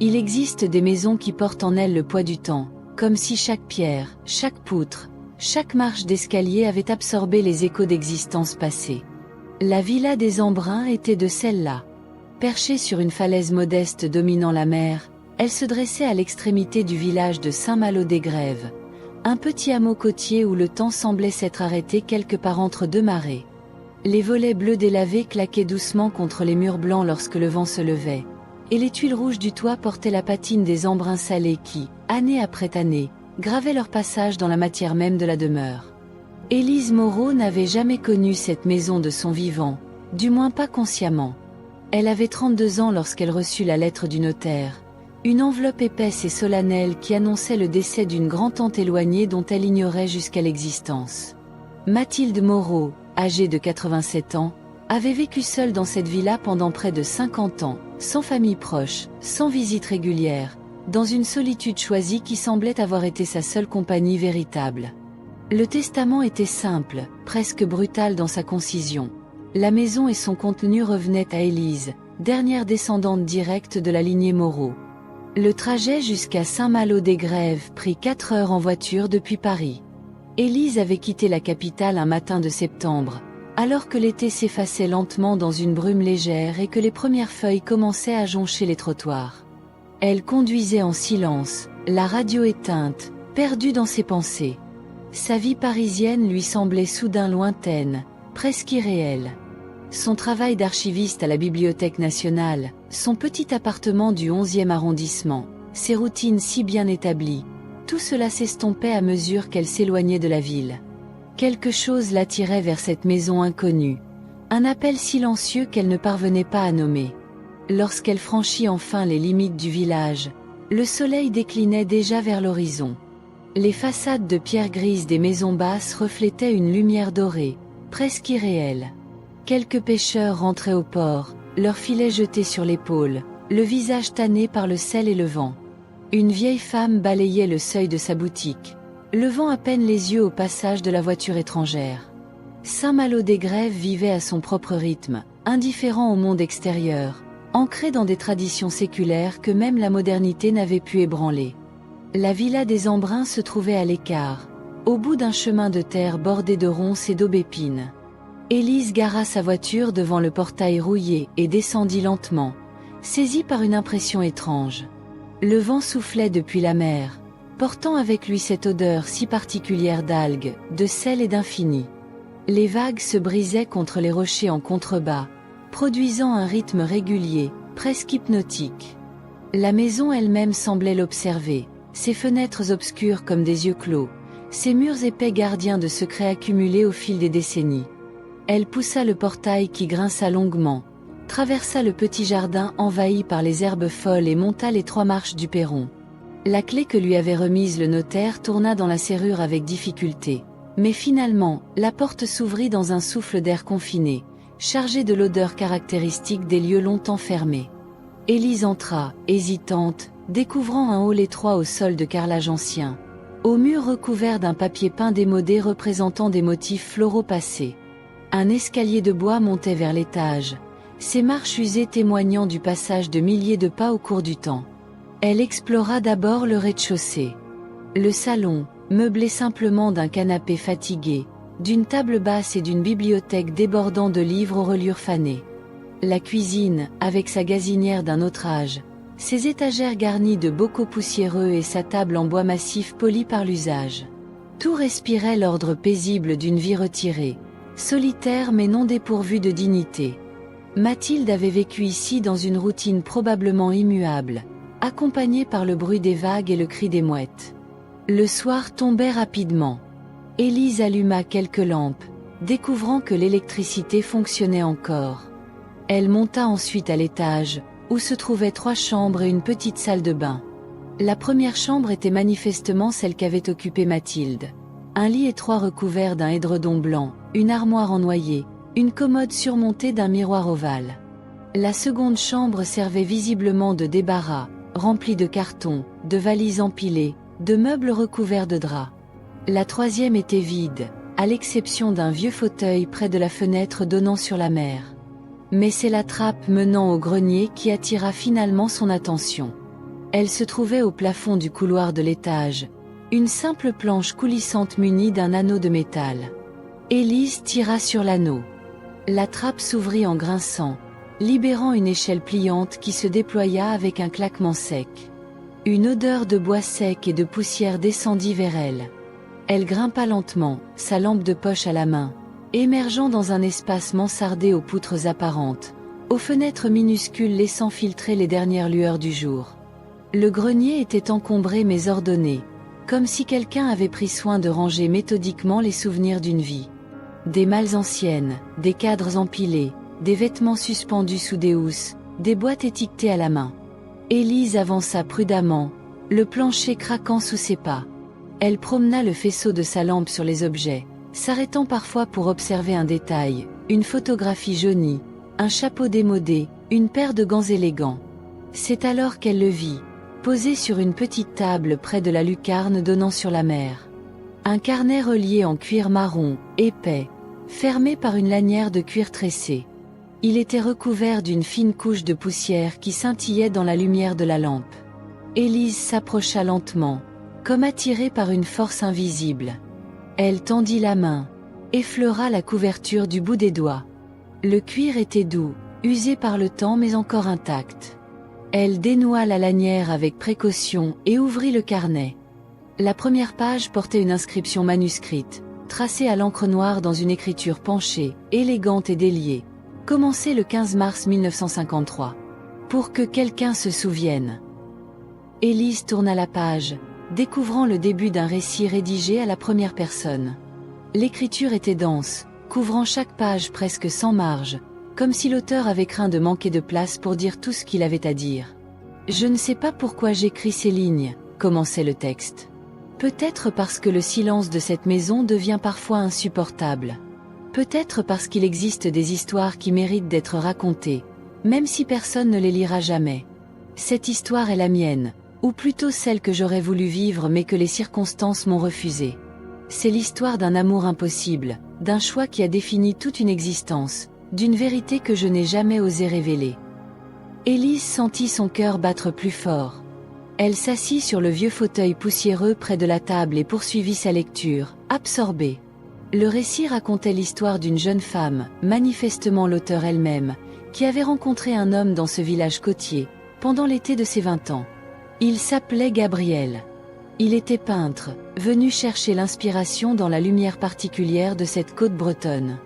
Il existe des maisons qui portent en elles le poids du temps, comme si chaque pierre, chaque poutre, chaque marche d'escalier avait absorbé les échos d'existences passées. La villa des Embruns était de celle-là. Perchée sur une falaise modeste dominant la mer, elle se dressait à l'extrémité du village de Saint-Malo-des-Grèves, un petit hameau côtier où le temps semblait s'être arrêté quelque part entre deux marées. Les volets bleus délavés claquaient doucement contre les murs blancs lorsque le vent se levait, et les tuiles rouges du toit portaient la patine des embruns salés qui, année après année, gravaient leur passage dans la matière même de la demeure. Élise Moreau n'avait jamais connu cette maison de son vivant, du moins pas consciemment. Elle avait 32 ans lorsqu'elle reçut la lettre du notaire, une enveloppe épaisse et solennelle qui annonçait le décès d'une grand-tante éloignée dont elle ignorait jusqu'à l'existence. Mathilde Moreau, âgée de 87 ans, avait vécu seule dans cette villa pendant près de 50 ans, sans famille proche, sans visite régulière, dans une solitude choisie qui semblait avoir été sa seule compagnie véritable. Le testament était simple, presque brutal dans sa concision. La maison et son contenu revenaient à Élise, dernière descendante directe de la lignée Moreau. Le trajet jusqu'à Saint-Malo-des-Grèves prit 4 heures en voiture depuis Paris. Élise avait quitté la capitale un matin de septembre, alors que l'été s'effaçait lentement dans une brume légère et que les premières feuilles commençaient à joncher les trottoirs. Elle conduisait en silence, la radio éteinte, perdue dans ses pensées. Sa vie parisienne lui semblait soudain lointaine, presque irréelle. Son travail d'archiviste à la Bibliothèque nationale, son petit appartement du 11e arrondissement, ses routines si bien établies, tout cela s'estompait à mesure qu'elle s'éloignait de la ville. Quelque chose l'attirait vers cette maison inconnue, un appel silencieux qu'elle ne parvenait pas à nommer. Lorsqu'elle franchit enfin les limites du village, le soleil déclinait déjà vers l'horizon. Les façades de pierre grise des maisons basses reflétaient une lumière dorée, presque irréelle. Quelques pêcheurs rentraient au port, leurs filets jetés sur l'épaule, le visage tanné par le sel et le vent. Une vieille femme balayait le seuil de sa boutique, levant à peine les yeux au passage de la voiture étrangère. Saint-Malo-des-Grèves vivait à son propre rythme, indifférent au monde extérieur, ancré dans des traditions séculaires que même la modernité n'avait pu ébranler. La villa des Embruns se trouvait à l'écart, au bout d'un chemin de terre bordé de ronces et d'aubépines. Élise gara sa voiture devant le portail rouillé et descendit lentement, saisie par une impression étrange. Le vent soufflait depuis la mer, portant avec lui cette odeur si particulière d'algues, de sel et d'infini. Les vagues se brisaient contre les rochers en contrebas, produisant un rythme régulier, presque hypnotique. La maison elle-même semblait l'observer, ses fenêtres obscures comme des yeux clos, ses murs épais gardiens de secrets accumulés au fil des décennies. Elle poussa le portail qui grinça longuement, traversa le petit jardin envahi par les herbes folles et monta les 3 marches du perron. La clé que lui avait remise le notaire tourna dans la serrure avec difficulté, mais finalement, la porte s'ouvrit dans un souffle d'air confiné, chargé de l'odeur caractéristique des lieux longtemps fermés. Élise entra, hésitante, découvrant un hall étroit au sol de carrelage ancien, aux murs recouverts d'un papier peint démodé représentant des motifs floraux passés. Un escalier de bois montait vers l'étage, ses marches usées témoignant du passage de milliers de pas au cours du temps. Elle explora d'abord le rez-de-chaussée. Le salon, meublé simplement d'un canapé fatigué, d'une table basse et d'une bibliothèque débordant de livres aux reliures fanées. La cuisine, avec sa gazinière d'un autre âge, ses étagères garnies de bocaux poussiéreux et sa table en bois massif poli par l'usage. Tout respirait l'ordre paisible d'une vie retirée, solitaire mais non dépourvue de dignité. Mathilde avait vécu ici dans une routine probablement immuable, accompagnée par le bruit des vagues et le cri des mouettes. Le soir tombait rapidement. Élise alluma quelques lampes, découvrant que l'électricité fonctionnait encore. Elle monta ensuite à l'étage, où se trouvaient 3 chambres et une petite salle de bain. La première chambre était manifestement celle qu'avait occupée Mathilde. Un lit étroit recouvert d'un édredon blanc, une armoire en noyer, une commode surmontée d'un miroir ovale. La seconde chambre servait visiblement de débarras, remplie de cartons, de valises empilées, de meubles recouverts de draps. La troisième était vide, à l'exception d'un vieux fauteuil près de la fenêtre donnant sur la mer. Mais c'est la trappe menant au grenier qui attira finalement son attention. Elle se trouvait au plafond du couloir de l'étage, une simple planche coulissante munie d'un anneau de métal. Élise tira sur l'anneau. La trappe s'ouvrit en grinçant, libérant une échelle pliante qui se déploya avec un claquement sec. Une odeur de bois sec et de poussière descendit vers elle. Elle grimpa lentement, sa lampe de poche à la main, émergeant dans un espace mansardé aux poutres apparentes, aux fenêtres minuscules laissant filtrer les dernières lueurs du jour. Le grenier était encombré mais ordonné, comme si quelqu'un avait pris soin de ranger méthodiquement les souvenirs d'une vie. Des malles anciennes, des cadres empilés, des vêtements suspendus sous des housses, des boîtes étiquetées à la main. Élise avança prudemment, le plancher craquant sous ses pas. Elle promena le faisceau de sa lampe sur les objets, s'arrêtant parfois pour observer un détail, une photographie jaunie, un chapeau démodé, une paire de gants élégants. C'est alors qu'elle le vit, posé sur une petite table près de la lucarne donnant sur la mer. Un carnet relié en cuir marron, épais, fermé par une lanière de cuir tressé. Il était recouvert d'une fine couche de poussière qui scintillait dans la lumière de la lampe. Élise s'approcha lentement, comme attirée par une force invisible. Elle tendit la main, effleura la couverture du bout des doigts. Le cuir était doux, usé par le temps mais encore intact. Elle dénoua la lanière avec précaution et ouvrit le carnet. La première page portait une inscription manuscrite, tracée à l'encre noire dans une écriture penchée, élégante et déliée. Commencé le 15 mars 1953. Pour que quelqu'un se souvienne. Élise tourna la page, découvrant le début d'un récit rédigé à la première personne. L'écriture était dense, couvrant chaque page presque sans marge, comme si l'auteur avait craint de manquer de place pour dire tout ce qu'il avait à dire. Je ne sais pas pourquoi j'écris ces lignes, commençait le texte. Peut-être parce que le silence de cette maison devient parfois insupportable. Peut-être parce qu'il existe des histoires qui méritent d'être racontées, même si personne ne les lira jamais. Cette histoire est la mienne, ou plutôt celle que j'aurais voulu vivre mais que les circonstances m'ont refusée. C'est l'histoire d'un amour impossible, d'un choix qui a défini toute une existence, d'une vérité que je n'ai jamais osé révéler. Élise sentit son cœur battre plus fort. Elle s'assit sur le vieux fauteuil poussiéreux près de la table et poursuivit sa lecture, absorbée. Le récit racontait l'histoire d'une jeune femme, manifestement l'auteure elle-même, qui avait rencontré un homme dans ce village côtier, pendant l'été de ses 20 ans. Il s'appelait Gabriel. Il était peintre, venu chercher l'inspiration dans la lumière particulière de cette côte bretonne.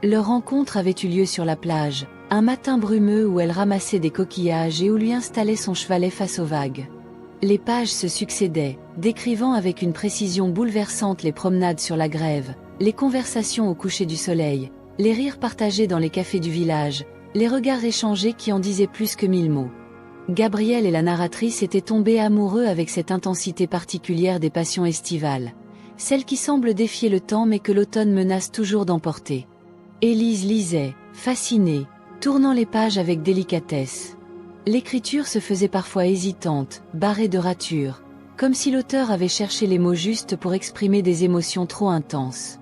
Leur rencontre avait eu lieu sur la plage, un matin brumeux où elle ramassait des coquillages et où lui installait son chevalet face aux vagues. Les pages se succédaient, décrivant avec une précision bouleversante les promenades sur la grève, les conversations au coucher du soleil, les rires partagés dans les cafés du village, les regards échangés qui en disaient plus que 1000 mots. Gabriel et la narratrice étaient tombés amoureux avec cette intensité particulière des passions estivales, celle qui semble défier le temps mais que l'automne menace toujours d'emporter. Élise lisait, fascinée, tournant les pages avec délicatesse. L'écriture se faisait parfois hésitante, barrée de ratures, comme si l'auteur avait cherché les mots justes pour exprimer des émotions trop intenses.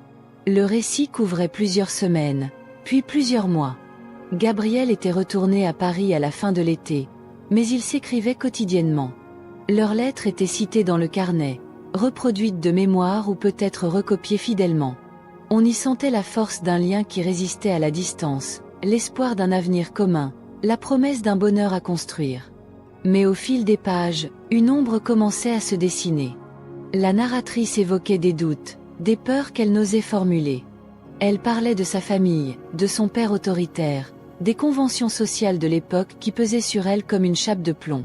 Le récit couvrait plusieurs semaines, puis plusieurs mois. Gabriel était retourné à Paris à la fin de l'été, mais ils s'écrivaient quotidiennement. Leurs lettres étaient citées dans le carnet, reproduites de mémoire ou peut-être recopiées fidèlement. On y sentait la force d'un lien qui résistait à la distance, l'espoir d'un avenir commun, la promesse d'un bonheur à construire. Mais au fil des pages, une ombre commençait à se dessiner. La narratrice évoquait des doutes, des peurs qu'elle n'osait formuler. Elle parlait de sa famille, de son père autoritaire, des conventions sociales de l'époque qui pesaient sur elle comme une chape de plomb.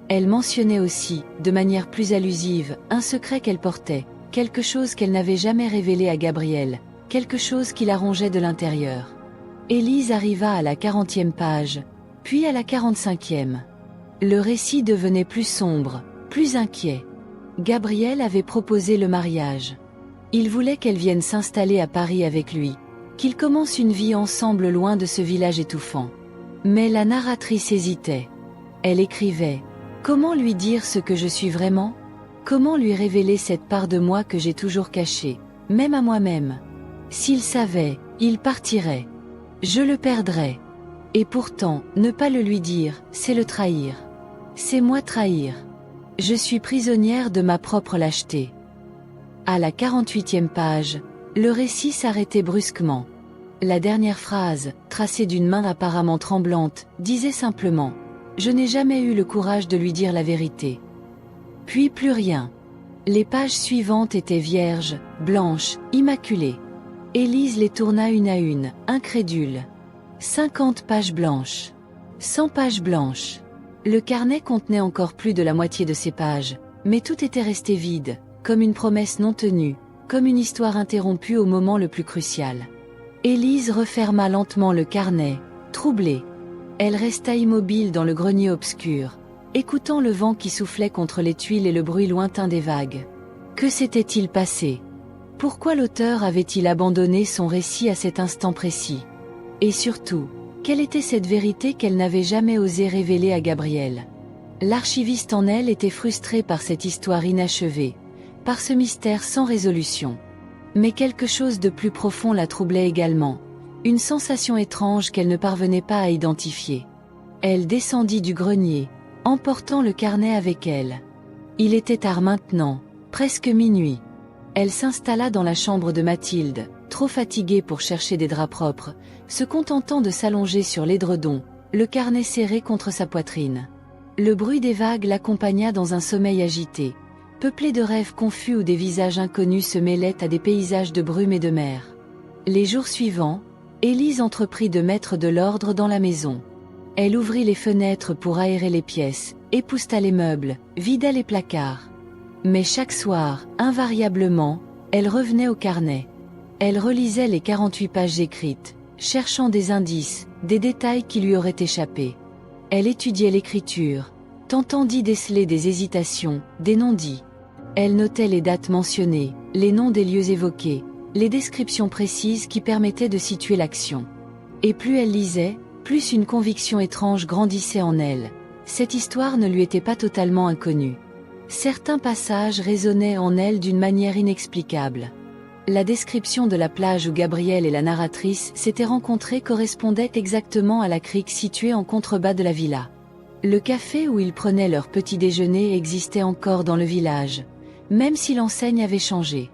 Elle mentionnait aussi, de manière plus allusive, un secret qu'elle portait, quelque chose qu'elle n'avait jamais révélé à Gabriel, quelque chose qui la rongeait de l'intérieur. Élise arriva à la 40e page, puis à la 45e. Le récit devenait plus sombre, plus inquiet. Gabriel avait proposé le mariage. Il voulait qu'elle vienne s'installer à Paris avec lui, qu'ils commencent une vie ensemble loin de ce village étouffant. Mais la narratrice hésitait. Elle écrivait « Comment lui dire ce que je suis vraiment ? Comment lui révéler cette part de moi que j'ai toujours cachée, même à moi-même ? S'il savait, il partirait. Je le perdrais. Et pourtant, ne pas le lui dire, c'est le trahir. C'est moi trahir. » Je suis prisonnière de ma propre lâcheté. À la 48e page, le récit s'arrêtait brusquement. La dernière phrase, tracée d'une main apparemment tremblante, disait simplement « Je n'ai jamais eu le courage de lui dire la vérité ». Puis plus rien. Les pages suivantes étaient vierges, blanches, immaculées. Élise les tourna une à une, incrédule. 50 pages blanches. 100 pages blanches. Le carnet contenait encore plus de la moitié de ces pages, mais tout était resté vide, comme une promesse non tenue, comme une histoire interrompue au moment le plus crucial. Élise referma lentement le carnet, troublée. Elle resta immobile dans le grenier obscur, écoutant le vent qui soufflait contre les tuiles et le bruit lointain des vagues. Que s'était-il passé? Pourquoi l'auteur avait-il abandonné son récit à cet instant précis? Et surtout, quelle était cette vérité qu'elle n'avait jamais osé révéler à Gabriel? L'archiviste en elle était frustrée par cette histoire inachevée, par ce mystère sans résolution. Mais quelque chose de plus profond la troublait également, une sensation étrange qu'elle ne parvenait pas à identifier. Elle descendit du grenier, emportant le carnet avec elle. Il était tard maintenant, presque minuit. Elle s'installa dans la chambre de Mathilde, trop fatiguée pour chercher des draps propres, se contentant de s'allonger sur l'édredon, le carnet serré contre sa poitrine. Le bruit des vagues l'accompagna dans un sommeil agité, peuplé de rêves confus où des visages inconnus se mêlaient à des paysages de brume et de mer. Les jours suivants, Élise entreprit de mettre de l'ordre dans la maison. Elle ouvrit les fenêtres pour aérer les pièces, épousseta les meubles, vida les placards. Mais chaque soir, invariablement, elle revenait au carnet. Elle relisait les 48 pages écrites, cherchant des indices, des détails qui lui auraient échappé. Elle étudiait l'écriture, tentant d'y déceler des hésitations, des non-dits. Elle notait les dates mentionnées, les noms des lieux évoqués, les descriptions précises qui permettaient de situer l'action. Et plus elle lisait, plus une conviction étrange grandissait en elle. Cette histoire ne lui était pas totalement inconnue. Certains passages résonnaient en elle d'une manière inexplicable. La description de la plage où Gabriel et la narratrice s'étaient rencontrés correspondait exactement à la crique située en contrebas de la villa. Le café où ils prenaient leur petit déjeuner existait encore dans le village, même si l'enseigne avait changé.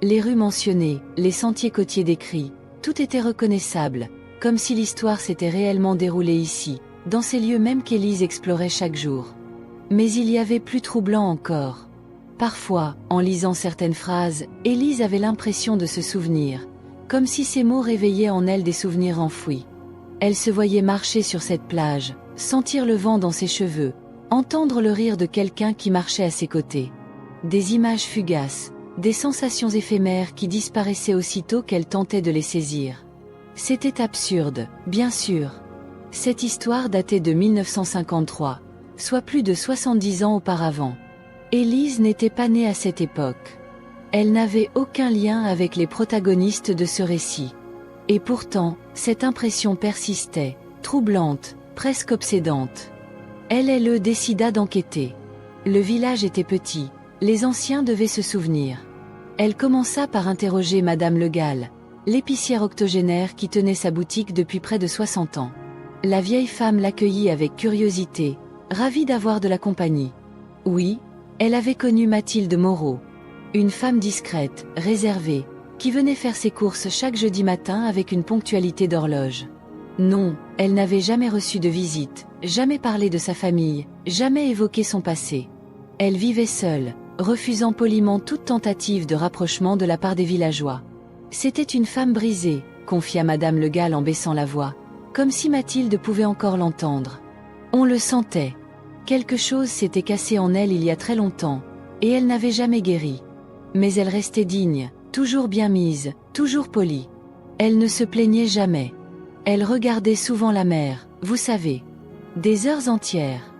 Les rues mentionnées, les sentiers côtiers décrits, tout était reconnaissable, comme si l'histoire s'était réellement déroulée ici, dans ces lieux même qu'Élise explorait chaque jour. Mais il y avait plus troublant encore. Parfois, en lisant certaines phrases, Élise avait l'impression de se souvenir, comme si ces mots réveillaient en elle des souvenirs enfouis. Elle se voyait marcher sur cette plage, sentir le vent dans ses cheveux, entendre le rire de quelqu'un qui marchait à ses côtés. Des images fugaces, des sensations éphémères qui disparaissaient aussitôt qu'elle tentait de les saisir. C'était absurde, bien sûr. Cette histoire datait de 1953, soit plus de 70 ans auparavant. Élise n'était pas née à cette époque. Elle n'avait aucun lien avec les protagonistes de ce récit. Et pourtant, cette impression persistait, troublante, presque obsédante. Elle décida d'enquêter. Le village était petit, les anciens devaient se souvenir. Elle commença par interroger Madame Le Gall, l'épicière octogénaire qui tenait sa boutique depuis près de 60 ans. La vieille femme l'accueillit avec curiosité, ravie d'avoir de la compagnie. Oui, elle avait connu Mathilde Moreau. Une femme discrète, réservée, qui venait faire ses courses chaque jeudi matin avec une ponctualité d'horloge. Non, elle n'avait jamais reçu de visite, jamais parlé de sa famille, jamais évoqué son passé. Elle vivait seule, refusant poliment toute tentative de rapprochement de la part des villageois. C'était une femme brisée, confia Madame Le Gall en baissant la voix, comme si Mathilde pouvait encore l'entendre. On le sentait. Quelque chose s'était cassé en elle il y a très longtemps, et elle n'avait jamais guéri. Mais elle restait digne, toujours bien mise, toujours polie. Elle ne se plaignait jamais. Elle regardait souvent la mer, vous savez. Des heures entières.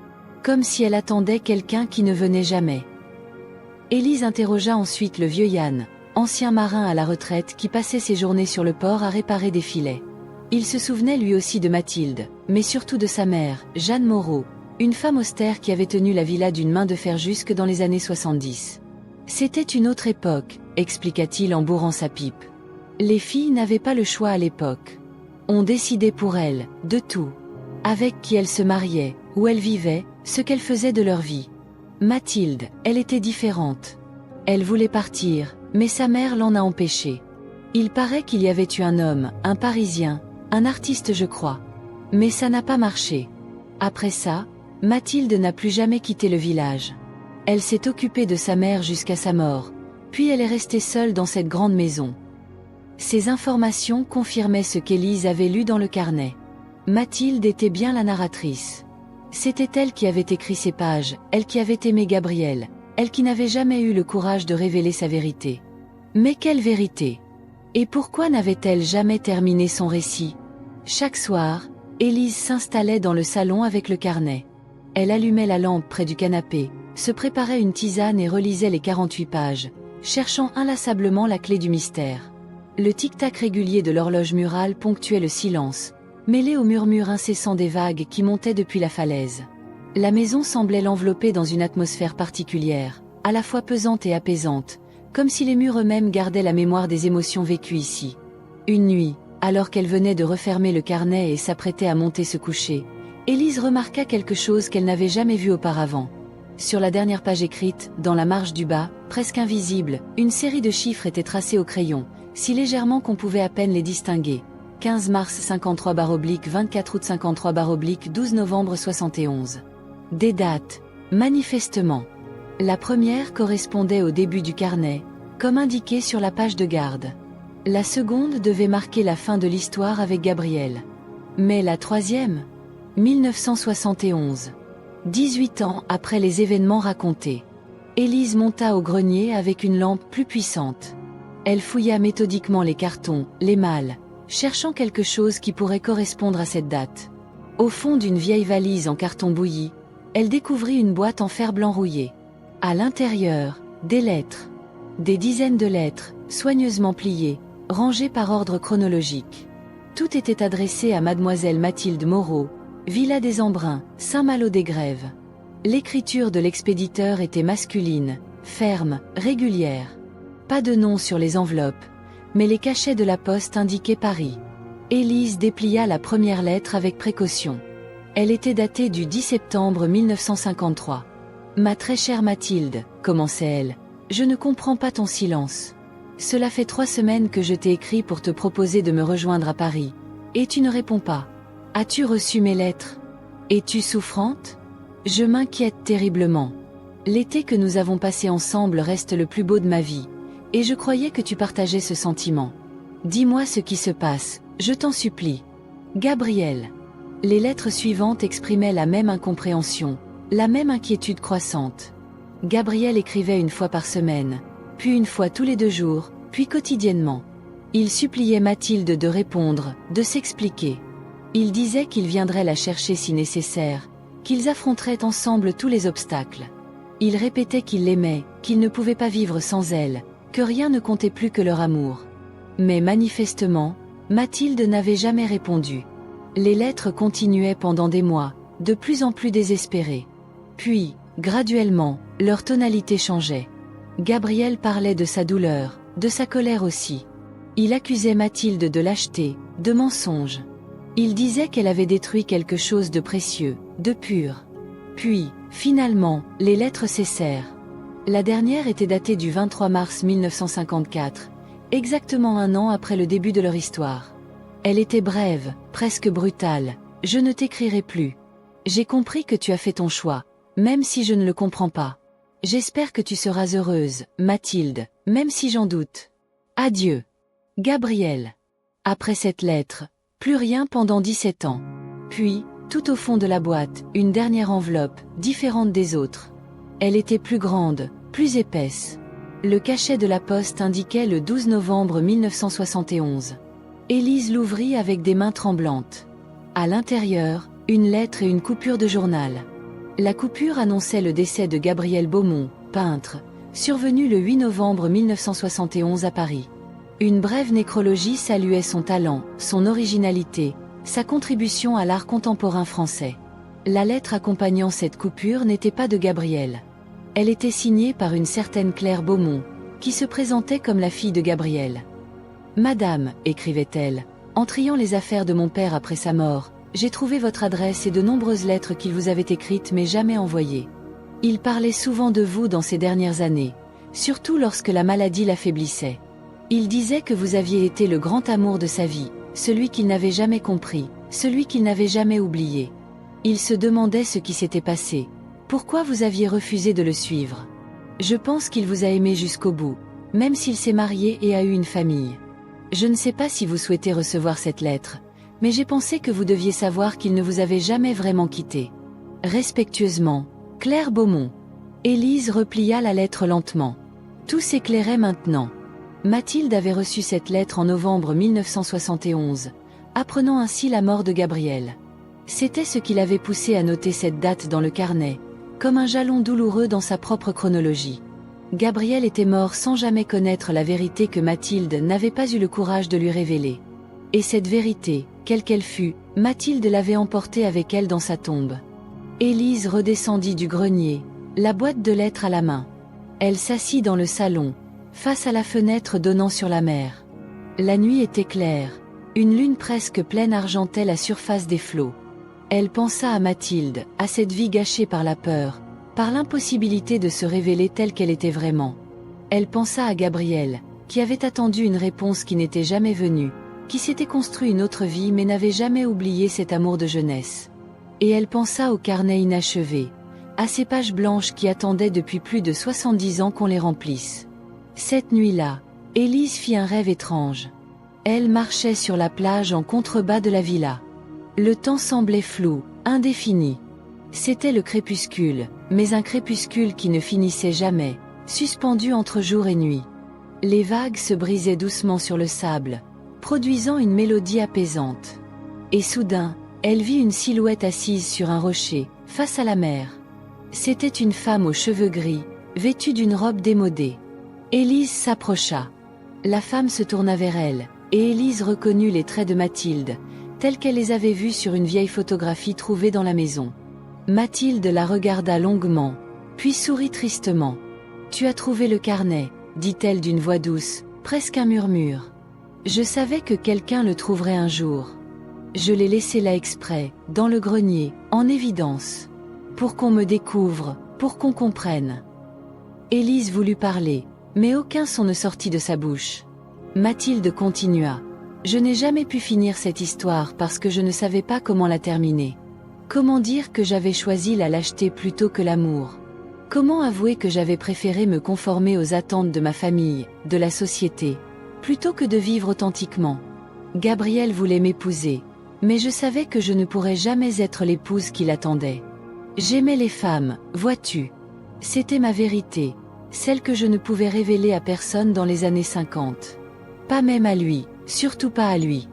Comme si elle attendait quelqu'un qui ne venait jamais. Élise interrogea ensuite le vieux Yann, ancien marin à la retraite qui passait ses journées sur le port à réparer des filets. Il se souvenait lui aussi de Mathilde, mais surtout de sa mère, Jeanne Moreau, une femme austère qui avait tenu la villa d'une main de fer jusque dans les années 70. C'était une autre époque, expliqua-t-il en bourrant sa pipe. Les filles n'avaient pas le choix à l'époque. On décidait pour elles, de tout. Avec qui elles se mariaient, où elles vivaient, ce qu'elles faisaient de leur vie. Mathilde, elle était différente. Elle voulait partir, mais sa mère l'en a empêchée. Il paraît qu'il y avait eu un homme, un Parisien, un artiste je crois. Mais ça n'a pas marché. Après ça, Mathilde n'a plus jamais quitté le village. Elle s'est occupée de sa mère jusqu'à sa mort, puis elle est restée seule dans cette grande maison. Ces informations confirmaient ce qu'Élise avait lu dans le carnet. Mathilde était bien la narratrice. C'était elle qui avait écrit ces pages, elle qui avait aimé Gabriel, elle qui n'avait jamais eu le courage de révéler sa vérité. Mais quelle vérité? Et pourquoi n'avait-elle jamais terminé son récit? Chaque soir, Élise s'installait dans le salon avec le carnet. Elle allumait la lampe près du canapé, se préparait une tisane et relisait les 48 pages, cherchant inlassablement la clé du mystère. Le tic-tac régulier de l'horloge murale ponctuait le silence, mêlé au murmure incessant des vagues qui montaient depuis la falaise. La maison semblait l'envelopper dans une atmosphère particulière, à la fois pesante et apaisante, comme si les murs eux-mêmes gardaient la mémoire des émotions vécues ici. Une nuit, alors qu'elle venait de refermer le carnet et s'apprêtait à monter se coucher, Élise remarqua quelque chose qu'elle n'avait jamais vu auparavant. Sur la dernière page écrite, dans la marge du bas, presque invisible, une série de chiffres était tracée au crayon, si légèrement qu'on pouvait à peine les distinguer. 15 mars 53/24 août 53/12 novembre 71. Des dates, manifestement. La première correspondait au début du carnet, comme indiqué sur la page de garde. La seconde devait marquer la fin de l'histoire avec Gabriel. Mais la troisième? 1971. 18 ans après les événements racontés. Élise monta au grenier avec une lampe plus puissante. Elle fouilla méthodiquement les cartons, les malles, cherchant quelque chose qui pourrait correspondre à cette date. Au fond d'une vieille valise en carton bouilli, elle découvrit une boîte en fer blanc rouillé. À l'intérieur, des lettres. Des dizaines de lettres, soigneusement pliées, rangées par ordre chronologique. Tout était adressé à Mademoiselle Mathilde Moreau, Villa des Embruns, Saint-Malo-des-Grèves. L'écriture de l'expéditeur était masculine, ferme, régulière. Pas de nom sur les enveloppes, mais les cachets de la poste indiquaient Paris. Élise déplia la première lettre avec précaution. Elle était datée du 10 septembre 1953. « Ma très chère Mathilde, commençait-elle, je ne comprends pas ton silence. Cela fait 3 semaines que je t'ai écrit pour te proposer de me rejoindre à Paris, et tu ne réponds pas. As-tu reçu mes lettres? Es-tu souffrante? Je m'inquiète terriblement. L'été que nous avons passé ensemble reste le plus beau de ma vie, et je croyais que tu partageais ce sentiment. Dis-moi ce qui se passe, je t'en supplie. Gabriel. » Les lettres suivantes exprimaient la même incompréhension, la même inquiétude croissante. Gabriel écrivait une fois par semaine, puis une fois tous les 2 jours, puis quotidiennement. Il suppliait Mathilde de répondre, de s'expliquer. Il disait qu'il viendrait la chercher si nécessaire, qu'ils affronteraient ensemble tous les obstacles. Il répétait qu'il l'aimait, qu'il ne pouvait pas vivre sans elle, que rien ne comptait plus que leur amour. Mais manifestement, Mathilde n'avait jamais répondu. Les lettres continuaient pendant des mois, de plus en plus désespérées. Puis, graduellement, leur tonalité changeait. Gabriel parlait de sa douleur, de sa colère aussi. Il accusait Mathilde de lâcheté, de mensonge. Il disait qu'elle avait détruit quelque chose de précieux, de pur. Puis, finalement, les lettres cessèrent. La dernière était datée du 23 mars 1954, exactement 1 an après le début de leur histoire. Elle était brève, presque brutale. « Je ne t'écrirai plus. J'ai compris que tu as fait ton choix, même si je ne le comprends pas. J'espère que tu seras heureuse, Mathilde, même si j'en doute. Adieu. Gabriel. » Après cette lettre, plus rien pendant 17 ans. Puis, tout au fond de la boîte, une dernière enveloppe, différente des autres. Elle était plus grande, plus épaisse. Le cachet de la poste indiquait le 12 novembre 1971. Élise l'ouvrit avec des mains tremblantes. À l'intérieur, une lettre et une coupure de journal. La coupure annonçait le décès de Gabriel Beaumont, peintre, survenu le 8 novembre 1971 à Paris. Une brève nécrologie saluait son talent, son originalité, sa contribution à l'art contemporain français. La lettre accompagnant cette coupure n'était pas de Gabriel. Elle était signée par une certaine Claire Beaumont, qui se présentait comme la fille de Gabriel. « Madame, écrivait-elle, en triant les affaires de mon père après sa mort, j'ai trouvé votre adresse et de nombreuses lettres qu'il vous avait écrites mais jamais envoyées. Il parlait souvent de vous dans ces dernières années, surtout lorsque la maladie l'affaiblissait. Il disait que vous aviez été le grand amour de sa vie, celui qu'il n'avait jamais compris, celui qu'il n'avait jamais oublié. Il se demandait ce qui s'était passé, pourquoi vous aviez refusé de le suivre. Je pense qu'il vous a aimé jusqu'au bout, même s'il s'est marié et a eu une famille. Je ne sais pas si vous souhaitez recevoir cette lettre, mais j'ai pensé que vous deviez savoir qu'il ne vous avait jamais vraiment quitté. Respectueusement, Claire Beaumont. Élise replia la lettre lentement. Tout s'éclairait maintenant. Mathilde avait reçu cette lettre en novembre 1971, apprenant ainsi la mort de Gabriel. C'était ce qui l'avait poussé à noter cette date dans le carnet, comme un jalon douloureux dans sa propre chronologie. Gabriel était mort sans jamais connaître la vérité que Mathilde n'avait pas eu le courage de lui révéler. Et cette vérité, quelle qu'elle fût, Mathilde l'avait emportée avec elle dans sa tombe. Élise redescendit du grenier, la boîte de lettres à la main. Elle s'assit dans le salon, face à la fenêtre donnant sur la mer. La nuit était claire, une lune presque pleine argentait la surface des flots. Elle pensa à Mathilde, à cette vie gâchée par la peur, par l'impossibilité de se révéler telle qu'elle était vraiment. Elle pensa à Gabriel, qui avait attendu une réponse qui n'était jamais venue, qui s'était construit une autre vie mais n'avait jamais oublié cet amour de jeunesse. Et elle pensa au carnet inachevé, à ces pages blanches qui attendaient depuis plus de 70 ans qu'on les remplisse. Cette nuit-là, Élise fit un rêve étrange. Elle marchait sur la plage en contrebas de la villa. Le temps semblait flou, indéfini. C'était le crépuscule, mais un crépuscule qui ne finissait jamais, suspendu entre jour et nuit. Les vagues se brisaient doucement sur le sable, produisant une mélodie apaisante. Et soudain, elle vit une silhouette assise sur un rocher, face à la mer. C'était une femme aux cheveux gris, vêtue d'une robe démodée. Élise s'approcha. La femme se tourna vers elle, et Élise reconnut les traits de Mathilde, tels qu'elle les avait vus sur une vieille photographie trouvée dans la maison. Mathilde la regarda longuement, puis sourit tristement. « Tu as trouvé le carnet », dit-elle d'une voix douce, presque un murmure. « Je savais que quelqu'un le trouverait un jour. Je l'ai laissé là exprès, dans le grenier, en évidence. Pour qu'on me découvre, pour qu'on comprenne. » Élise voulut parler, mais aucun son ne sortit de sa bouche. Mathilde continua. « Je n'ai jamais pu finir cette histoire parce que je ne savais pas comment la terminer. Comment dire que j'avais choisi la lâcheté plutôt que l'amour? Comment avouer que j'avais préféré me conformer aux attentes de ma famille, de la société, plutôt que de vivre authentiquement? Gabriel voulait m'épouser, mais je savais que je ne pourrais jamais être l'épouse qu'il attendait. J'aimais les femmes, vois-tu. C'était ma vérité, celle que je ne pouvais révéler à personne dans les années 50. Pas même à lui, surtout pas à lui.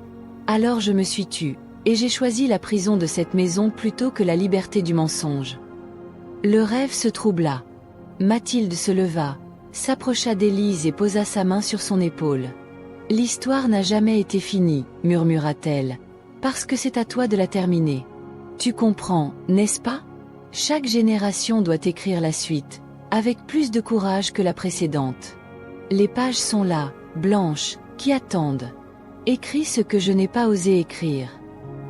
Alors je me suis tue, et j'ai choisi la prison de cette maison plutôt que la liberté du mensonge. » Le rêve se troubla. Mathilde se leva, s'approcha d'Élise et posa sa main sur son épaule. « L'histoire n'a jamais été finie, » murmura-t-elle, « parce que c'est à toi de la terminer. Tu comprends, n'est-ce pas? Chaque génération doit écrire la suite, avec plus de courage que la précédente. Les pages sont là, blanches, qui attendent. Écris ce que je n'ai pas osé écrire.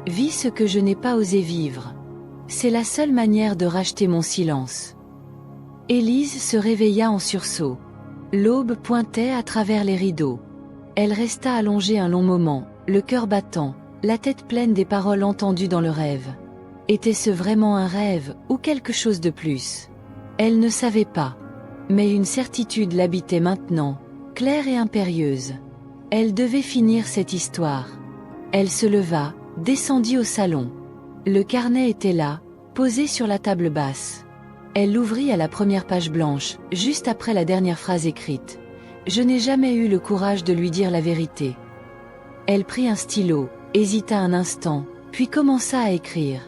Vis ce que je n'ai pas osé vivre. C'est la seule manière de racheter mon silence. » Élise se réveilla en sursaut. L'aube pointait à travers les rideaux. Elle resta allongée un long moment, le cœur battant, la tête pleine des paroles entendues dans le rêve. Était-ce vraiment un rêve, ou quelque chose de plus? Elle ne savait pas. Mais une certitude l'habitait maintenant, claire et impérieuse. Elle devait finir cette histoire. Elle se leva, descendit au salon. Le carnet était là, posé sur la table basse. Elle l'ouvrit à la première page blanche, juste après la dernière phrase écrite. « Je n'ai jamais eu le courage de lui dire la vérité. » Elle prit un stylo, hésita un instant, puis commença à écrire.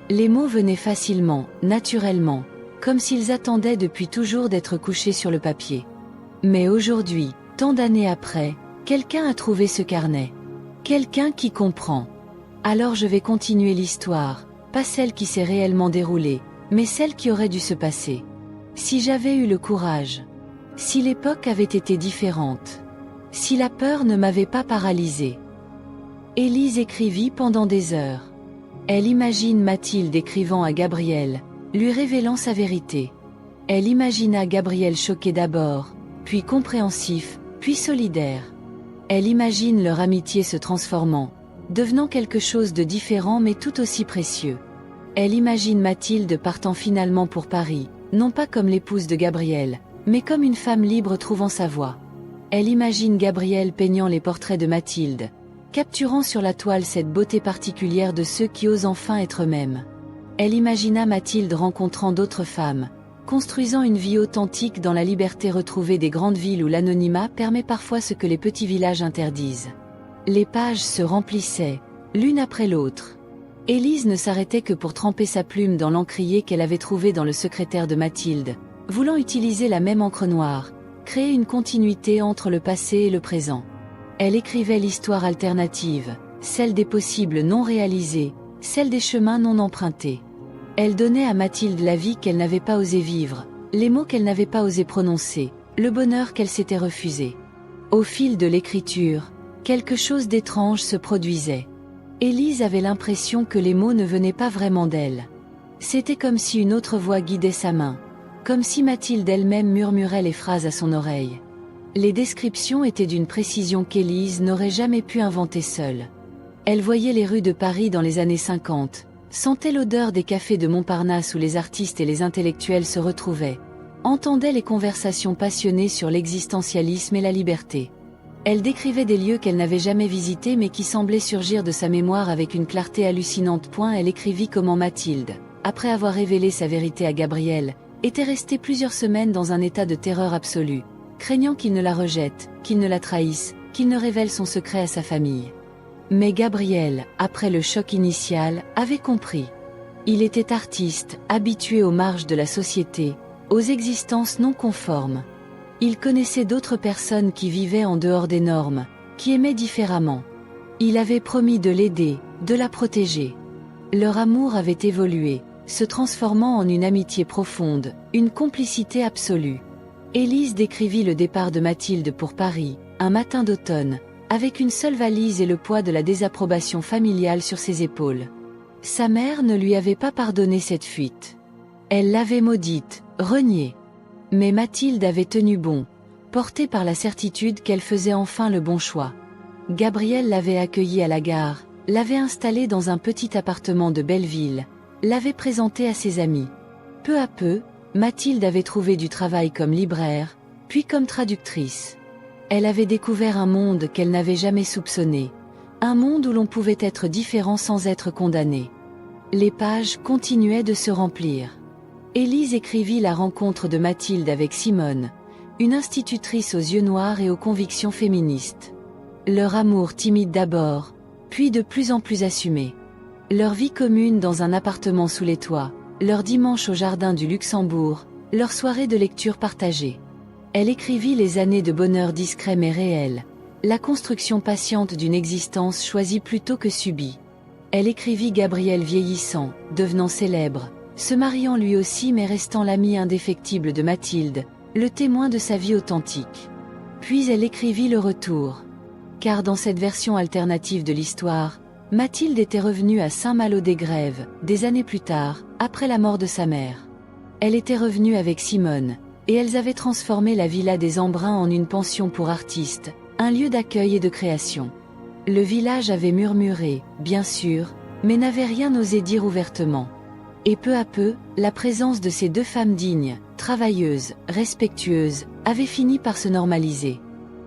Les mots venaient facilement, naturellement, comme s'ils attendaient depuis toujours d'être couchés sur le papier. Mais aujourd'hui, tant d'années après, quelqu'un a trouvé ce carnet. Quelqu'un qui comprend. Alors je vais continuer l'histoire, pas celle qui s'est réellement déroulée, mais celle qui aurait dû se passer. Si j'avais eu le courage. Si l'époque avait été différente. Si la peur ne m'avait pas paralysée. Élise écrivit pendant des heures. Elle imagine Mathilde écrivant à Gabriel, lui révélant sa vérité. Elle imagina Gabriel choqué d'abord, puis compréhensif, puis solidaire. Elle imagine leur amitié se transformant, devenant quelque chose de différent mais tout aussi précieux. Elle imagine Mathilde partant finalement pour Paris, non pas comme l'épouse de Gabriel, mais comme une femme libre trouvant sa voie. Elle imagine Gabriel peignant les portraits de Mathilde, capturant sur la toile cette beauté particulière de ceux qui osent enfin être eux-mêmes. Elle imagina Mathilde rencontrant d'autres femmes, construisant une vie authentique dans la liberté retrouvée des grandes villes où l'anonymat permet parfois ce que les petits villages interdisent. Les pages se remplissaient, l'une après l'autre. Élise ne s'arrêtait que pour tremper sa plume dans l'encrier qu'elle avait trouvé dans le secrétaire de Mathilde, voulant utiliser la même encre noire, créer une continuité entre le passé et le présent. Elle écrivait l'histoire alternative, celle des possibles non réalisés, celle des chemins non empruntés. Elle donnait à Mathilde la vie qu'elle n'avait pas osé vivre, les mots qu'elle n'avait pas osé prononcer, le bonheur qu'elle s'était refusé. Au fil de l'écriture, quelque chose d'étrange se produisait. Élise avait l'impression que les mots ne venaient pas vraiment d'elle. C'était comme si une autre voix guidait sa main, comme si Mathilde elle-même murmurait les phrases à son oreille. Les descriptions étaient d'une précision qu'Élise n'aurait jamais pu inventer seule. Elle voyait les rues de Paris dans les années 50, sentait l'odeur des cafés de Montparnasse où les artistes et les intellectuels se retrouvaient, entendait les conversations passionnées sur l'existentialisme et la liberté. Elle décrivait des lieux qu'elle n'avait jamais visités mais qui semblaient surgir de sa mémoire avec une clarté hallucinante. Elle écrivit comment Mathilde, après avoir révélé sa vérité à Gabriel, était restée plusieurs semaines dans un état de terreur absolue, craignant qu'il ne la rejette, qu'il ne la trahisse, qu'il ne révèle son secret à sa famille. Mais Gabriel, après le choc initial, avait compris. Il était artiste, habitué aux marges de la société, aux existences non conformes. Il connaissait d'autres personnes qui vivaient en dehors des normes, qui aimaient différemment. Il avait promis de l'aider, de la protéger. Leur amour avait évolué, se transformant en une amitié profonde, une complicité absolue. Élise décrivit le départ de Mathilde pour Paris, un matin d'automne, avec une seule valise et le poids de la désapprobation familiale sur ses épaules. Sa mère ne lui avait pas pardonné cette fuite. Elle l'avait maudite, reniée. Mais Mathilde avait tenu bon, portée par la certitude qu'elle faisait enfin le bon choix. Gabriel l'avait accueillie à la gare, l'avait installée dans un petit appartement de Belleville, l'avait présentée à ses amis. Peu à peu, Mathilde avait trouvé du travail comme libraire, puis comme traductrice. Elle avait découvert un monde qu'elle n'avait jamais soupçonné, un monde où l'on pouvait être différent sans être condamné. Les pages continuaient de se remplir. Élise écrivit la rencontre de Mathilde avec Simone, une institutrice aux yeux noirs et aux convictions féministes. Leur amour timide d'abord, puis de plus en plus assumé. Leur vie commune dans un appartement sous les toits, leur dimanche au jardin du Luxembourg, leur soirée de lecture partagée. Elle écrivit les années de bonheur discret mais réel, la construction patiente d'une existence choisie plutôt que subie. Elle écrivit Gabriel vieillissant, devenant célèbre, se mariant lui aussi mais restant l'ami indéfectible de Mathilde, le témoin de sa vie authentique. Puis elle écrivit le retour. Car dans cette version alternative de l'histoire, Mathilde était revenue à Saint-Malo-des-Grèves, des années plus tard, après la mort de sa mère. Elle était revenue avec Simone, et elles avaient transformé la villa des Embruns en une pension pour artistes, un lieu d'accueil et de création. Le village avait murmuré, bien sûr, mais n'avait rien osé dire ouvertement. Et peu à peu, la présence de ces deux femmes dignes, travailleuses, respectueuses, avait fini par se normaliser.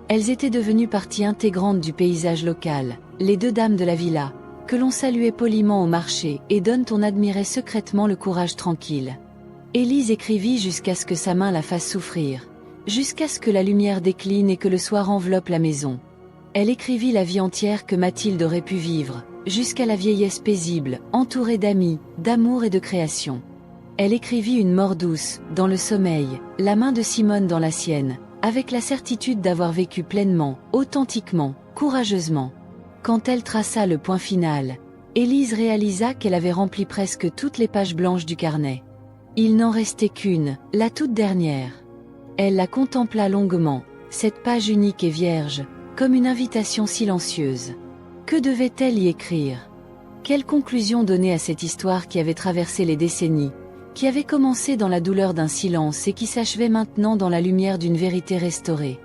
Elles étaient devenues partie intégrante du paysage local, les deux dames de la villa, que l'on saluait poliment au marché et dont on admirait secrètement le courage tranquille. Élise écrivit jusqu'à ce que sa main la fasse souffrir, jusqu'à ce que la lumière décline et que le soir enveloppe la maison. Elle écrivit la vie entière que Mathilde aurait pu vivre, jusqu'à la vieillesse paisible, entourée d'amis, d'amour et de création. Elle écrivit une mort douce, dans le sommeil, la main de Simone dans la sienne, avec la certitude d'avoir vécu pleinement, authentiquement, courageusement. Quand elle traça le point final, Élise réalisa qu'elle avait rempli presque toutes les pages blanches du carnet. Il n'en restait qu'une, la toute dernière. Elle la contempla longuement, cette page unique et vierge, comme une invitation silencieuse. Que devait-elle y écrire? Quelle conclusion donner à cette histoire qui avait traversé les décennies, qui avait commencé dans la douleur d'un silence et qui s'achevait maintenant dans la lumière d'une vérité restaurée.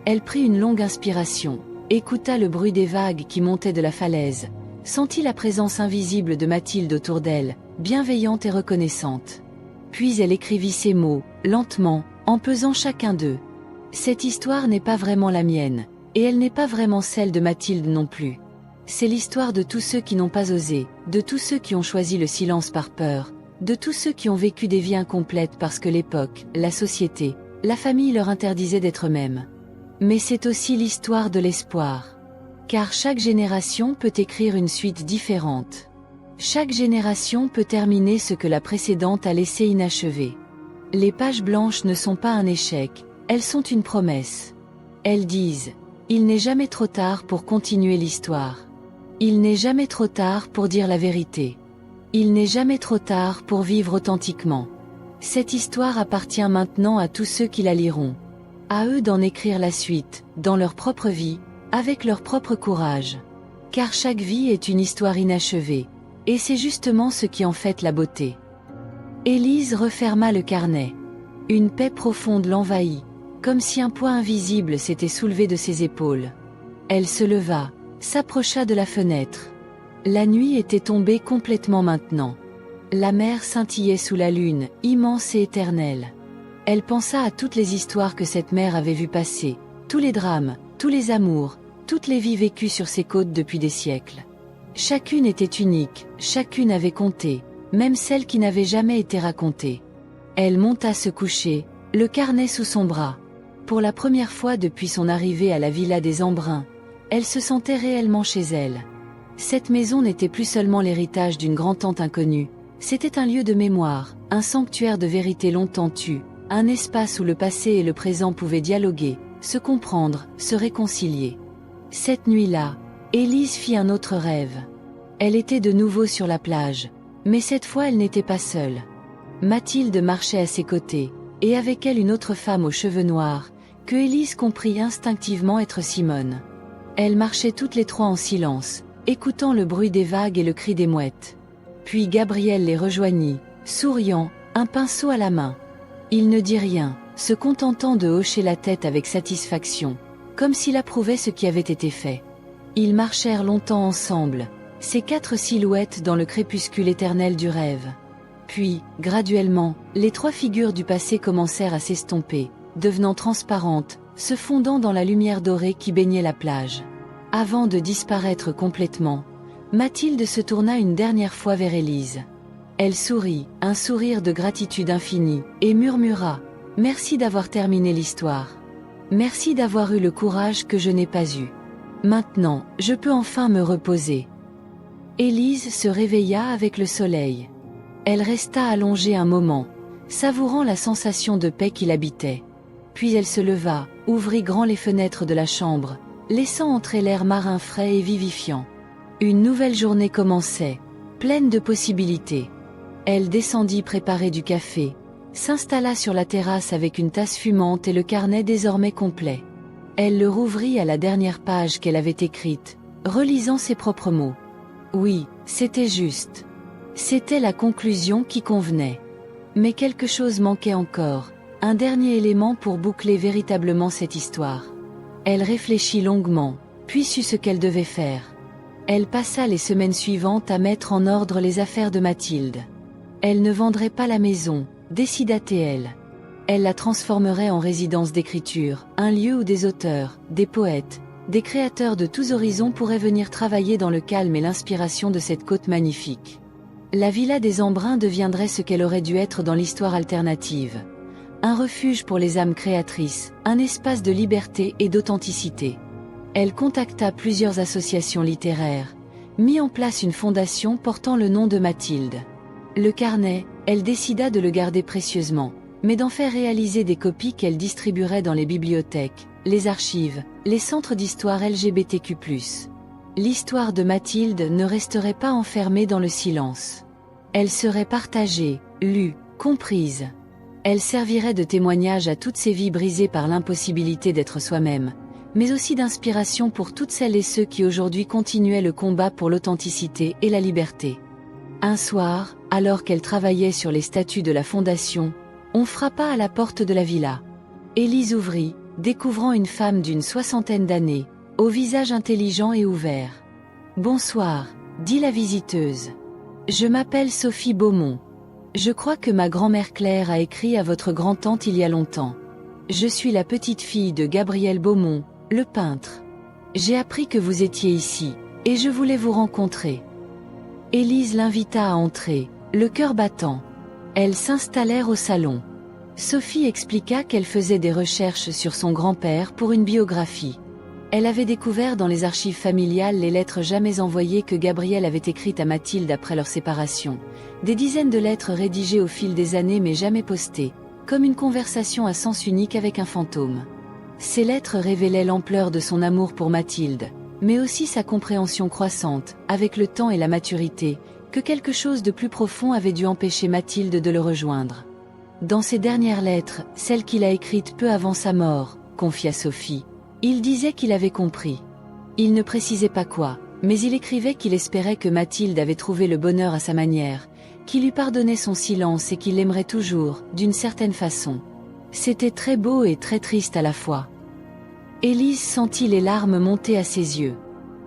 Elle prit une longue inspiration, écouta le bruit des vagues qui montaient de la falaise, sentit la présence invisible de Mathilde autour d'elle, bienveillante et reconnaissante. Puis elle écrivit ces mots, lentement, en pesant chacun d'eux. Cette histoire n'est pas vraiment la mienne, et elle n'est pas vraiment celle de Mathilde non plus. C'est l'histoire de tous ceux qui n'ont pas osé, de tous ceux qui ont choisi le silence par peur, de tous ceux qui ont vécu des vies incomplètes parce que l'époque, la société, la famille leur interdisaient d'être eux-mêmes. Mais c'est aussi l'histoire de l'espoir. Car chaque génération peut écrire une suite différente. Chaque génération peut terminer ce que la précédente a laissé inachevé. Les pages blanches ne sont pas un échec, elles sont une promesse. Elles disent, il n'est jamais trop tard pour continuer l'histoire. Il n'est jamais trop tard pour dire la vérité. Il n'est jamais trop tard pour vivre authentiquement. Cette histoire appartient maintenant à tous ceux qui la liront. À eux d'en écrire la suite, dans leur propre vie, avec leur propre courage. Car chaque vie est une histoire inachevée, et c'est justement ce qui en fait la beauté. Élise referma le carnet. Une paix profonde l'envahit, comme si un poids invisible s'était soulevé de ses épaules. Elle se leva, s'approcha de la fenêtre. La nuit était tombée complètement maintenant. La mer scintillait sous la lune, immense et éternelle. Elle pensa à toutes les histoires que cette mer avait vues passer, tous les drames, tous les amours, toutes les vies vécues sur ces côtes depuis des siècles. Chacune était unique, chacune avait compté, même celle qui n'avait jamais été racontée. Elle monta se coucher, le carnet sous son bras. Pour la première fois depuis son arrivée à la villa des Embruns, elle se sentait réellement chez elle. Cette maison n'était plus seulement l'héritage d'une grand-tante inconnue, c'était un lieu de mémoire, un sanctuaire de vérité longtemps tue, un espace où le passé et le présent pouvaient dialoguer, se comprendre, se réconcilier. Cette nuit-là, Élise fit un autre rêve. Elle était de nouveau sur la plage, mais cette fois elle n'était pas seule. Mathilde marchait à ses côtés, et avec elle une autre femme aux cheveux noirs, que Élise comprit instinctivement être Simone. Elles marchaient toutes les trois en silence, écoutant le bruit des vagues et le cri des mouettes. Puis Gabriel les rejoignit, souriant, un pinceau à la main. Il ne dit rien, se contentant de hocher la tête avec satisfaction, comme s'il approuvait ce qui avait été fait. Ils marchèrent longtemps ensemble, ces quatre silhouettes dans le crépuscule éternel du rêve. Puis, graduellement, les trois figures du passé commencèrent à s'estomper, devenant transparentes, se fondant dans la lumière dorée qui baignait la plage. Avant de disparaître complètement, Mathilde se tourna une dernière fois vers Élise. Elle sourit, un sourire de gratitude infinie, et murmura « Merci d'avoir terminé l'histoire. Merci d'avoir eu le courage que je n'ai pas eu. Maintenant, je peux enfin me reposer. » Élise se réveilla avec le soleil. Elle resta allongée un moment, savourant la sensation de paix qui l'habitait. Puis elle se leva, ouvrit grand les fenêtres de la chambre, laissant entrer l'air marin frais et vivifiant. Une nouvelle journée commençait, pleine de possibilités. Elle descendit préparer du café, s'installa sur la terrasse avec une tasse fumante et le carnet désormais complet. Elle le rouvrit à la dernière page qu'elle avait écrite, relisant ses propres mots. Oui, c'était juste. C'était la conclusion qui convenait. Mais quelque chose manquait encore, un dernier élément pour boucler véritablement cette histoire. Elle réfléchit longuement, puis sut ce qu'elle devait faire. Elle passa les semaines suivantes à mettre en ordre les affaires de Mathilde. Elle ne vendrait pas la maison, décida-t-elle. Elle la transformerait en résidence d'écriture, un lieu où des auteurs, des poètes, des créateurs de tous horizons pourraient venir travailler dans le calme et l'inspiration de cette côte magnifique. La villa des Embruns deviendrait ce qu'elle aurait dû être dans l'histoire alternative. Un refuge pour les âmes créatrices, un espace de liberté et d'authenticité. Elle contacta plusieurs associations littéraires, mit en place une fondation portant le nom de Mathilde. Le carnet, elle décida de le garder précieusement, mais d'en faire réaliser des copies qu'elle distribuerait dans les bibliothèques, les archives, les centres d'histoire LGBTQ+. L'histoire de Mathilde ne resterait pas enfermée dans le silence. Elle serait partagée, lue, comprise. Elle servirait de témoignage à toutes ces vies brisées par l'impossibilité d'être soi-même, mais aussi d'inspiration pour toutes celles et ceux qui aujourd'hui continuaient le combat pour l'authenticité et la liberté. Un soir, alors qu'elle travaillait sur les statuts de la fondation, on frappa à la porte de la villa. Élise ouvrit, découvrant une femme d'une 60aine d'années, au visage intelligent et ouvert. « Bonsoir, » dit la visiteuse. « Je m'appelle Sophie Beaumont. Je crois que ma grand-mère Claire a écrit à votre grand-tante il y a longtemps. Je suis la petite-fille de Gabriel Beaumont, le peintre. J'ai appris que vous étiez ici, et je voulais vous rencontrer. » Élise l'invita à entrer, le cœur battant. Elles s'installèrent au salon. Sophie expliqua qu'elle faisait des recherches sur son grand-père pour une biographie. Elle avait découvert dans les archives familiales les lettres jamais envoyées que Gabriel avait écrites à Mathilde après leur séparation. Des dizaines de lettres rédigées au fil des années mais jamais postées, comme une conversation à sens unique avec un fantôme. Ces lettres révélaient l'ampleur de son amour pour Mathilde, mais aussi sa compréhension croissante, avec le temps et la maturité, que quelque chose de plus profond avait dû empêcher Mathilde de le rejoindre. Dans ses dernières lettres, celles qu'il a écrites peu avant sa mort, confia Sophie, il disait qu'il avait compris. Il ne précisait pas quoi, mais il écrivait qu'il espérait que Mathilde avait trouvé le bonheur à sa manière, qu'il lui pardonnait son silence et qu'il l'aimerait toujours, d'une certaine façon. C'était très beau et très triste à la fois. Élise sentit les larmes monter à ses yeux.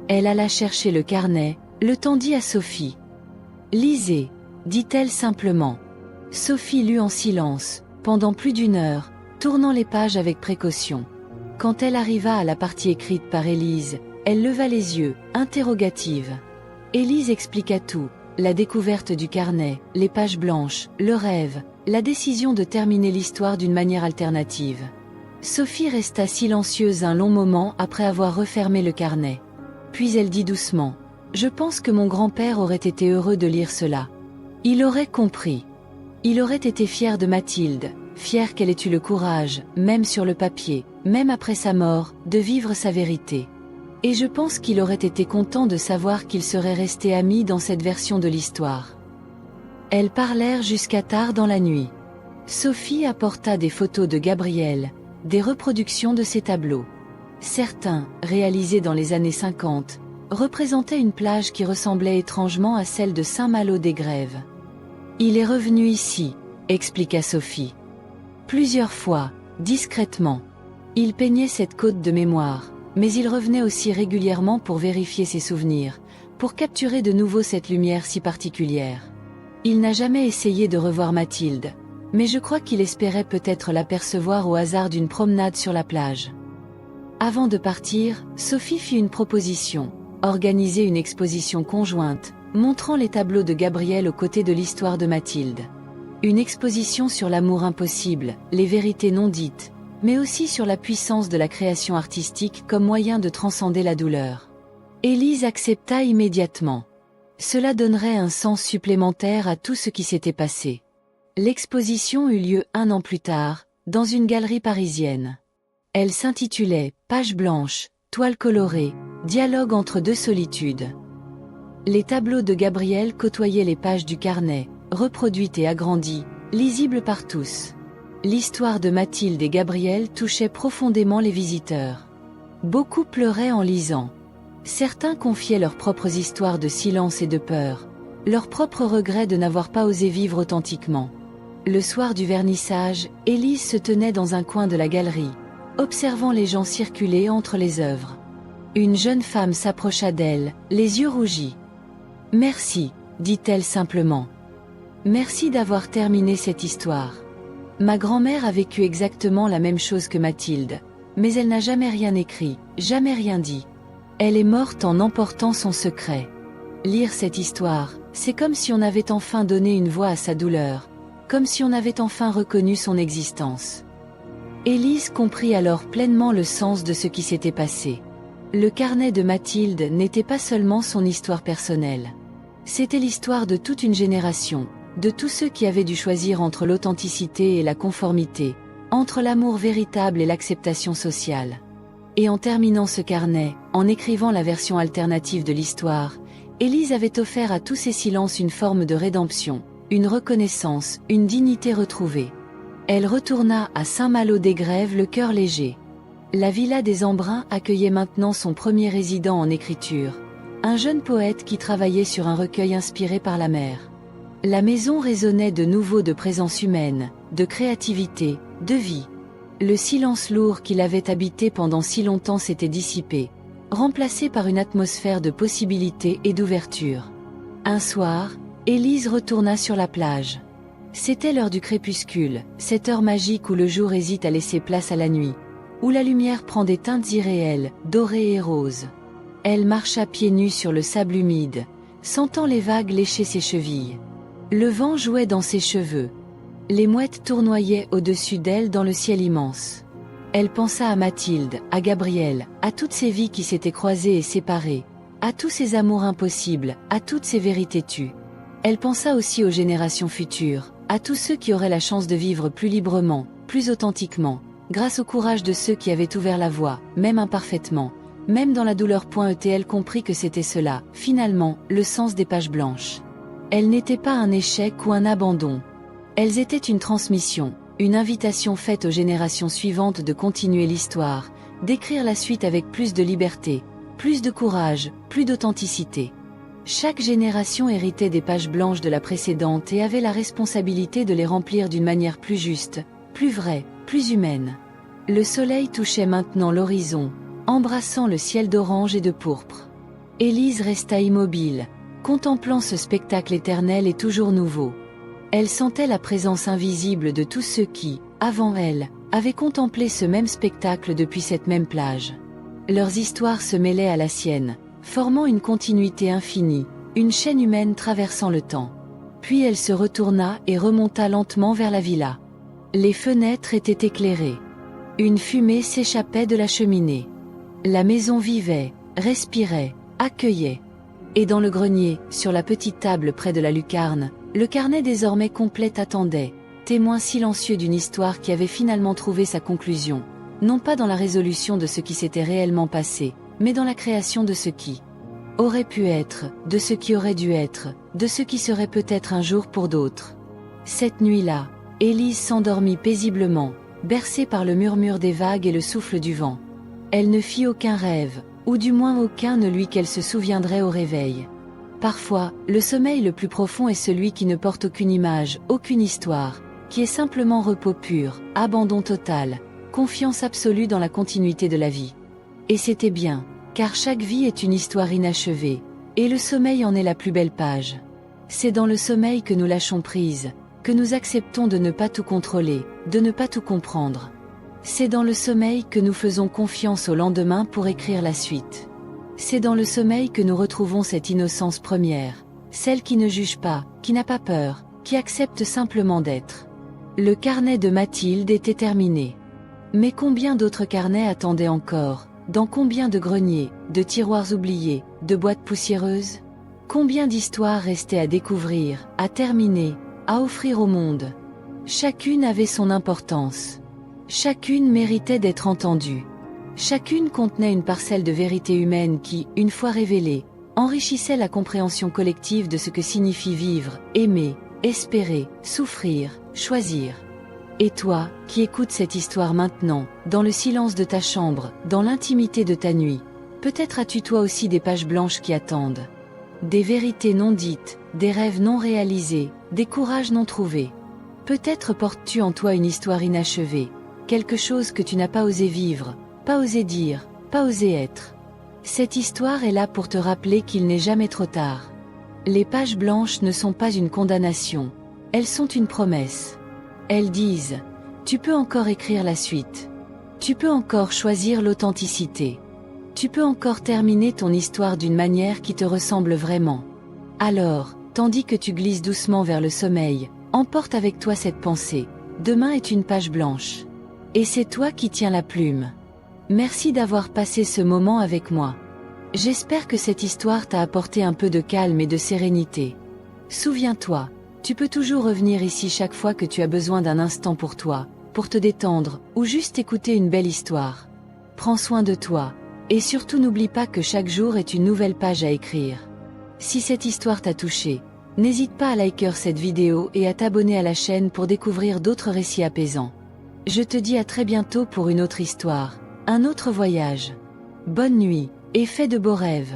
Elle alla chercher le carnet, le tendit à Sophie. « Lisez, » dit-elle simplement. Sophie lut en silence, pendant plus d'une heure, tournant les pages avec précaution. Quand elle arriva à la partie écrite par Élise, elle leva les yeux, interrogative. Élise expliqua tout, la découverte du carnet, les pages blanches, le rêve, la décision de terminer l'histoire d'une manière alternative. Sophie resta silencieuse un long moment après avoir refermé le carnet. Puis elle dit doucement, « Je pense que mon grand-père aurait été heureux de lire cela. Il aurait compris. Il aurait été fier de Mathilde, fier qu'elle ait eu le courage, même sur le papier, même après sa mort, de vivre sa vérité. Et je pense qu'il aurait été content de savoir qu'ils seraient restés amis dans cette version de l'histoire. » Elles parlèrent jusqu'à tard dans la nuit. Sophie apporta des photos de Gabriel, des reproductions de ses tableaux. Certains, réalisés dans les années 50, représentaient une plage qui ressemblait étrangement à celle de Saint-Malo-des-Grèves. « Il est revenu ici, » expliqua Sophie. Plusieurs fois, discrètement. Il peignait cette côte de mémoire, mais il revenait aussi régulièrement pour vérifier ses souvenirs, pour capturer de nouveau cette lumière si particulière. Il n'a jamais essayé de revoir Mathilde, mais je crois qu'il espérait peut-être l'apercevoir au hasard d'une promenade sur la plage. Avant de partir, Sophie fit une proposition, organiser une exposition conjointe, montrant les tableaux de Gabriel aux côtés de l'histoire de Mathilde. Une exposition sur l'amour impossible, les vérités non dites, mais aussi sur la puissance de la création artistique comme moyen de transcender la douleur. Élise accepta immédiatement. Cela donnerait un sens supplémentaire à tout ce qui s'était passé. L'exposition eut lieu 1 an plus tard, dans une galerie parisienne. Elle s'intitulait « Page blanche, toile colorée, dialogue entre deux solitudes ». Les tableaux de Gabriel côtoyaient les pages du carnet, reproduites et agrandies, lisibles par tous. L'histoire de Mathilde et Gabriel touchait profondément les visiteurs. Beaucoup pleuraient en lisant. Certains confiaient leurs propres histoires de silence et de peur, leurs propres regrets de n'avoir pas osé vivre authentiquement. Le soir du vernissage, Élise se tenait dans un coin de la galerie, observant les gens circuler entre les œuvres. Une jeune femme s'approcha d'elle, les yeux rougis. « Merci, » dit-elle simplement. « Merci d'avoir terminé cette histoire. Ma grand-mère a vécu exactement la même chose que Mathilde, mais elle n'a jamais rien écrit, jamais rien dit. Elle est morte en emportant son secret. Lire cette histoire, c'est comme si on avait enfin donné une voix à sa douleur, comme si on avait enfin reconnu son existence. » Élise comprit alors pleinement le sens de ce qui s'était passé. Le carnet de Mathilde n'était pas seulement son histoire personnelle. C'était l'histoire de toute une génération, de tous ceux qui avaient dû choisir entre l'authenticité et la conformité, entre l'amour véritable et l'acceptation sociale. Et en terminant ce carnet, en écrivant la version alternative de l'histoire, Élise avait offert à tous ces silences une forme de rédemption, une reconnaissance, une dignité retrouvée. Elle retourna à Saint-Malo-des-Grèves le cœur léger. La villa des Embruns accueillait maintenant son premier résident en écriture, un jeune poète qui travaillait sur un recueil inspiré par la mer. La maison résonnait de nouveau de présence humaine, de créativité, de vie. Le silence lourd qui l'avait habité pendant si longtemps s'était dissipé, remplacé par une atmosphère de possibilités et d'ouverture. Un soir, Élise retourna sur la plage. C'était l'heure du crépuscule, cette heure magique où le jour hésite à laisser place à la nuit, où la lumière prend des teintes irréelles, dorées et roses. Elle marcha pieds nus sur le sable humide, sentant les vagues lécher ses chevilles. Le vent jouait dans ses cheveux. Les mouettes tournoyaient au-dessus d'elle dans le ciel immense. Elle pensa à Mathilde, à Gabriel, à toutes ces vies qui s'étaient croisées et séparées, à tous ces amours impossibles, à toutes ces vérités tues. Elle pensa aussi aux générations futures, à tous ceux qui auraient la chance de vivre plus librement, plus authentiquement, grâce au courage de ceux qui avaient ouvert la voie, même imparfaitement, même dans la douleur. Elle comprit que c'était cela, finalement, le sens des pages blanches. Elles n'étaient pas un échec ou un abandon. Elles étaient une transmission, une invitation faite aux générations suivantes de continuer l'histoire, d'écrire la suite avec plus de liberté, plus de courage, plus d'authenticité. Chaque génération héritait des pages blanches de la précédente et avait la responsabilité de les remplir d'une manière plus juste, plus vraie, plus humaine. Le soleil touchait maintenant l'horizon, embrassant le ciel d'orange et de pourpre. Élise resta immobile, contemplant ce spectacle éternel et toujours nouveau. Elle sentait la présence invisible de tous ceux qui, avant elle, avaient contemplé ce même spectacle depuis cette même plage. Leurs histoires se mêlaient à la sienne, formant une continuité infinie, une chaîne humaine traversant le temps. Puis elle se retourna et remonta lentement vers la villa. Les fenêtres étaient éclairées. Une fumée s'échappait de la cheminée. La maison vivait, respirait, accueillait. Et dans le grenier, sur la petite table près de la lucarne, le carnet désormais complet attendait, témoin silencieux d'une histoire qui avait finalement trouvé sa conclusion, non pas dans la résolution de ce qui s'était réellement passé, mais dans la création de ce qui aurait pu être, de ce qui aurait dû être, de ce qui serait peut-être un jour pour d'autres. Cette nuit-là, Élise s'endormit paisiblement, bercée par le murmure des vagues et le souffle du vent. Elle ne fit aucun rêve, ou du moins aucun ne lui qu'elle se souviendrait au réveil. Parfois, le sommeil le plus profond est celui qui ne porte aucune image, aucune histoire, qui est simplement repos pur, abandon total, confiance absolue dans la continuité de la vie. Et c'était bien, car chaque vie est une histoire inachevée, et le sommeil en est la plus belle page. C'est dans le sommeil que nous lâchons prise, que nous acceptons de ne pas tout contrôler, de ne pas tout comprendre. C'est dans le sommeil que nous faisons confiance au lendemain pour écrire la suite. C'est dans le sommeil que nous retrouvons cette innocence première, celle qui ne juge pas, qui n'a pas peur, qui accepte simplement d'être. Le carnet de Mathilde était terminé. Mais combien d'autres carnets attendaient encore, dans combien de greniers, de tiroirs oubliés, de boîtes poussiéreuses? Combien d'histoires restaient à découvrir, à terminer, à offrir au monde? Chacune avait son importance. Chacune méritait d'être entendue. Chacune contenait une parcelle de vérité humaine qui, une fois révélée, enrichissait la compréhension collective de ce que signifie vivre, aimer, espérer, souffrir, choisir. Et toi, qui écoutes cette histoire maintenant, dans le silence de ta chambre, dans l'intimité de ta nuit, peut-être as-tu toi aussi des pages blanches qui attendent. Des vérités non dites, des rêves non réalisés, des courages non trouvés. Peut-être portes-tu en toi une histoire inachevée, quelque chose que tu n'as pas osé vivre, pas osé dire, pas osé être. Cette histoire est là pour te rappeler qu'il n'est jamais trop tard. Les pages blanches ne sont pas une condamnation, elles sont une promesse. Elles disent, tu peux encore écrire la suite. Tu peux encore choisir l'authenticité. Tu peux encore terminer ton histoire d'une manière qui te ressemble vraiment. Alors, tandis que tu glisses doucement vers le sommeil, emporte avec toi cette pensée. Demain est une page blanche. Et c'est toi qui tiens la plume. Merci d'avoir passé ce moment avec moi. J'espère que cette histoire t'a apporté un peu de calme et de sérénité. Souviens-toi, tu peux toujours revenir ici chaque fois que tu as besoin d'un instant pour toi, pour te détendre, ou juste écouter une belle histoire. Prends soin de toi, et surtout n'oublie pas que chaque jour est une nouvelle page à écrire. Si cette histoire t'a touché, n'hésite pas à liker cette vidéo et à t'abonner à la chaîne pour découvrir d'autres récits apaisants. Je te dis à très bientôt pour une autre histoire, un autre voyage. Bonne nuit, et fais de beaux rêves.